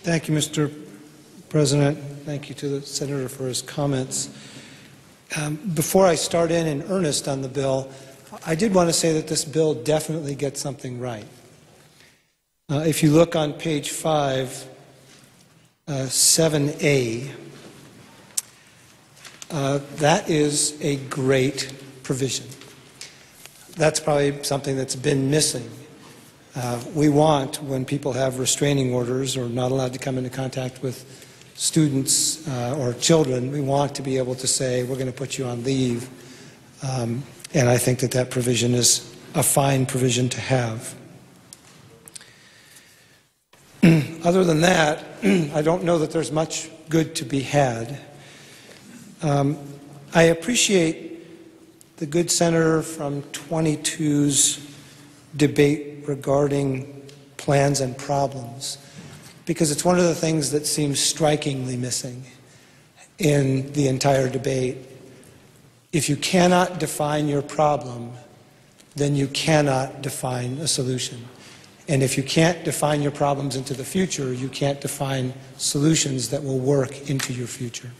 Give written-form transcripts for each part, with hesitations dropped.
Thank you, Mr. President. Thank you to the Senator for his comments. Before I start in earnest on the bill, I did want to say that this bill definitely gets something right. If you look on page 5, 7A, that is a great provision. That's probably something that's been missing. We want, when people have restraining orders or not allowed to come into contact with students or children, we want to be able to say, we're going to put you on leave. And I think that that provision is a fine provision to have. Other than that, I don't know that there's much good to be had. I appreciate the good senator from 22's debate regarding plans and problems, because it's one of the things that seems strikingly missing in the entire debate. If you cannot define your problem, then you cannot define a solution. And if you can't define your problems into the future, you can't define solutions that will work into your future.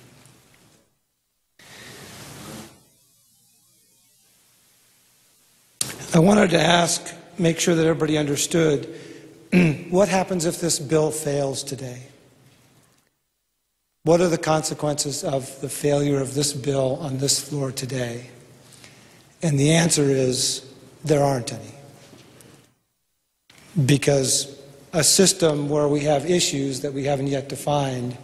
I wanted to make sure that everybody understood what happens if this bill fails today? What are the consequences of the failure of this bill on this floor today? And the answer is there aren't any. Because a system where we have issues that we haven't yet defined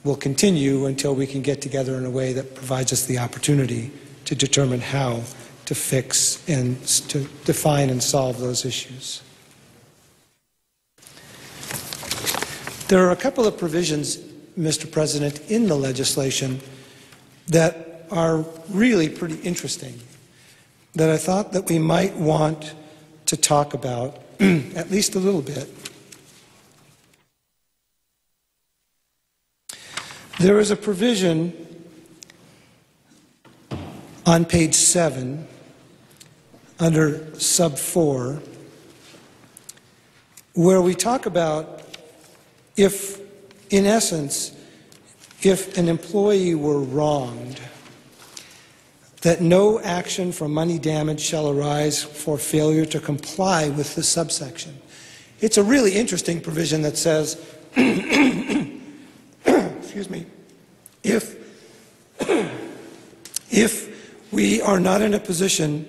will continue until we can get together in a way that provides us the opportunity to determine how to fix and to define and solve those issues. There are a couple of provisions, Mr. President, in the legislation that are really pretty interesting, that I thought that we might want to talk about at least a little bit. There is a provision on page 7 under sub 4 where we talk about if, in essence, if an employee were wronged, that no action for money damage shall arise for failure to comply with the subsection. It's a really interesting provision that says, excuse me, if we are not in a position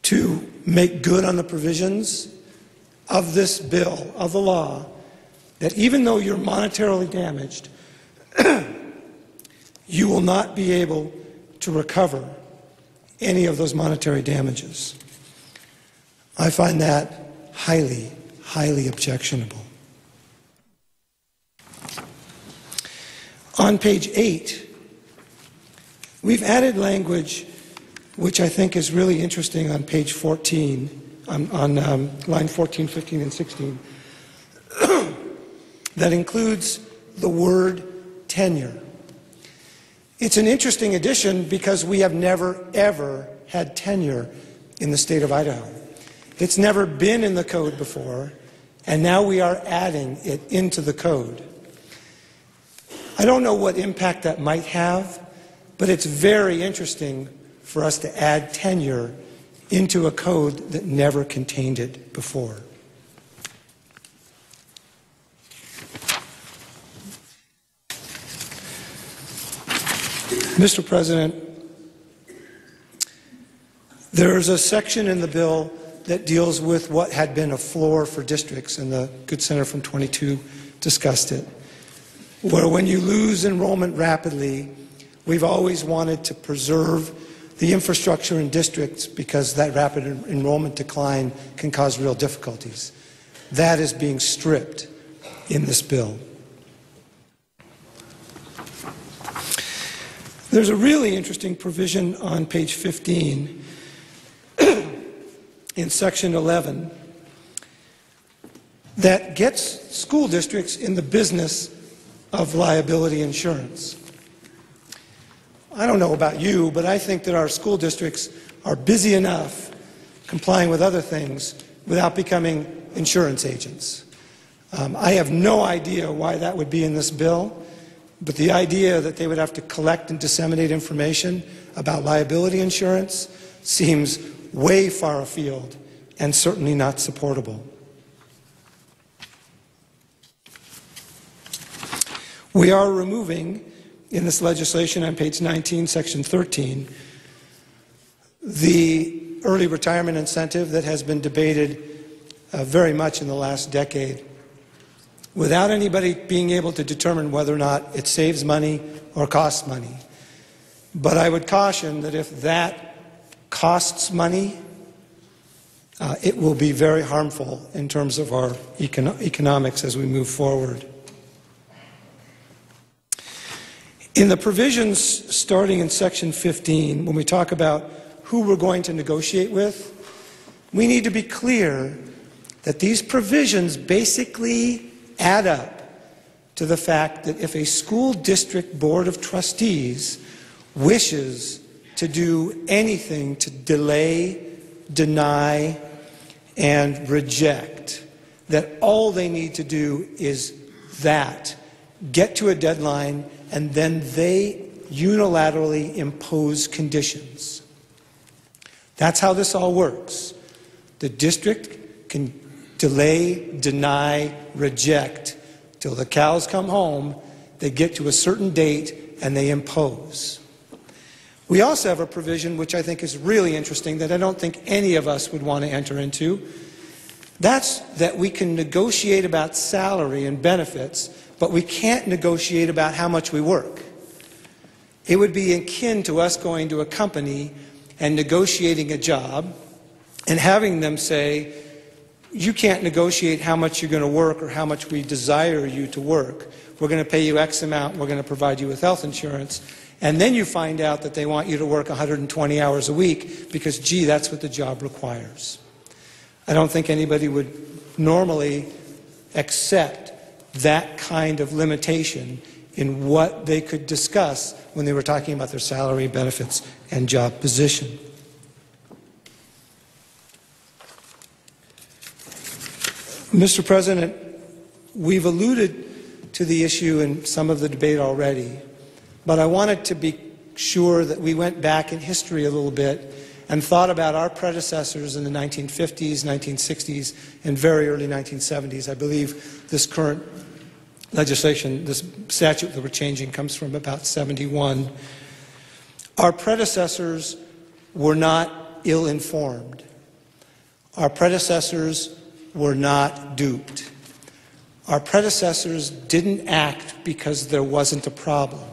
to make good on the provisions of this bill, of the law, that even though you're monetarily damaged, you will not be able to recover any of those monetary damages. I find that highly, highly objectionable. On page 8, we've added language which I think is really interesting on page 14, on line 14, 15, and 16, that includes the word tenure. It's an interesting addition because we have never, ever had tenure in the state of Idaho. It's never been in the code before, and now we are adding it into the code. I don't know what impact that might have, but it's very interesting for us to add tenure into a code that never contained it before. Mr. President, there's a section in the bill that deals with what had been a floor for districts, and the good senator from 22 discussed it, where when you lose enrollment rapidly, we've always wanted to preserve the infrastructure in districts because that rapid enrollment decline can cause real difficulties. That is being stripped in this bill. There's a really interesting provision on page 15 in section 11 that gets school districts in the business of liability insurance. I don't know about you, but I think that our school districts are busy enough complying with other things without becoming insurance agents. I have no idea why that would be in this bill, but the idea that they would have to collect and disseminate information about liability insurance seems way far afield and certainly not supportable. We are removing, in this legislation on page 19, section 13, the early retirement incentive that has been debated very much in the last decade, without anybody being able to determine whether or not it saves money or costs money. But I would caution that if that costs money, it will be very harmful in terms of our economics as we move forward. In the provisions starting in section 15, when we talk about who we're going to negotiate with, we need to be clear that these provisions basically add up to the fact that if a school district board of trustees wishes to do anything to delay, deny, and reject, that all they need to do is that, get to a deadline, and then they unilaterally impose conditions. That's how this all works. The district can delay, deny, reject till the cows come home. They get to a certain date and they impose. We also have a provision which I think is really interesting that I don't think any of us would want to enter into. That's that we can negotiate about salary and benefits, but we can't negotiate about how much we work. It would be akin to us going to a company and negotiating a job and having them say, you can't negotiate how much you're going to work or how much we desire you to work. We're going to pay you X amount, we're going to provide you with health insurance, and then you find out that they want you to work 120 hours a week because, gee, that's what the job requires. I don't think anybody would normally accept that kind of limitation in what they could discuss when they were talking about their salary, benefits, and job position. Mr. President, we've alluded to the issue in some of the debate already, but I wanted to be sure that we went back in history a little bit and thought about our predecessors in the 1950s, 1960s, and very early 1970s. I believe this current legislation, this statute that we're changing, comes from about 71. Our predecessors were not ill-informed. Our predecessors were not duped. Our predecessors didn't act because there wasn't a problem.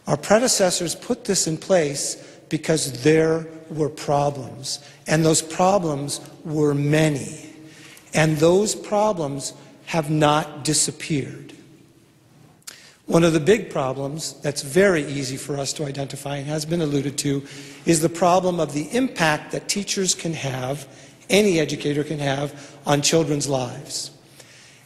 Our predecessors put this in place because there were problems, and those problems were many, and those problems have not disappeared. One of the big problems that's very easy for us to identify and has been alluded to is the problem of the impact that teachers can have, any educator can have, on children's lives,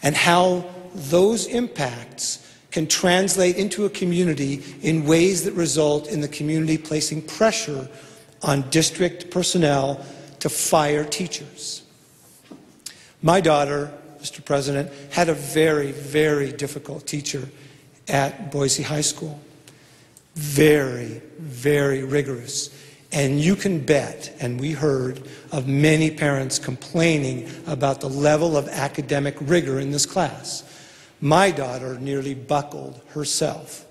and how those impacts can translate into a community in ways that result in the community placing pressure on district personnel to fire teachers. My daughter, Mr. President, had a very, very difficult teacher at Boise High School. Very, very rigorous. And you can bet, and we heard of many parents complaining about the level of academic rigor in this class. My daughter nearly buckled herself,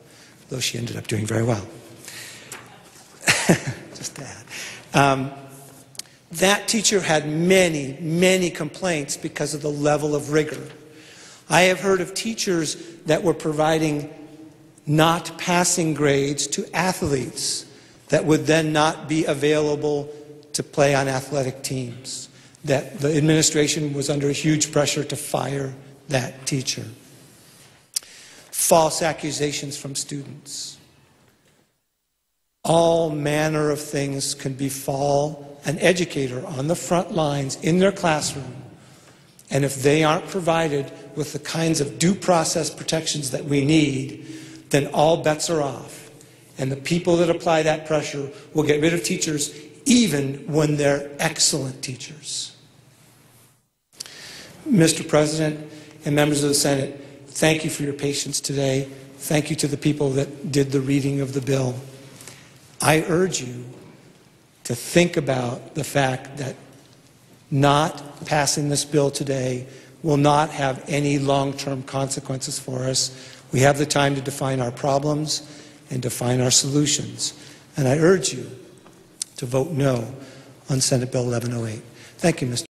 though she ended up doing very well. Just that. That teacher had many, many complaints because of the level of rigor. I have heard of teachers that were providing not passing grades to athletes that would then not be available to play on athletic teams, that the administration was under huge pressure to fire that teacher. False accusations from students. All manner of things can befall an educator on the front lines in their classroom, and if they aren't provided with the kinds of due process protections that we need, then all bets are off. And the people that apply that pressure will get rid of teachers even when they're excellent teachers. Mr. President, And members of the Senate, thank you for your patience today. Thank you to the people that did the reading of the bill. I urge you to think about the fact that not passing this bill today will not have any long-term consequences for us. We have the time to define our problems and define our solutions. And I urge you to vote no on Senate Bill 1108. Thank you, Mr.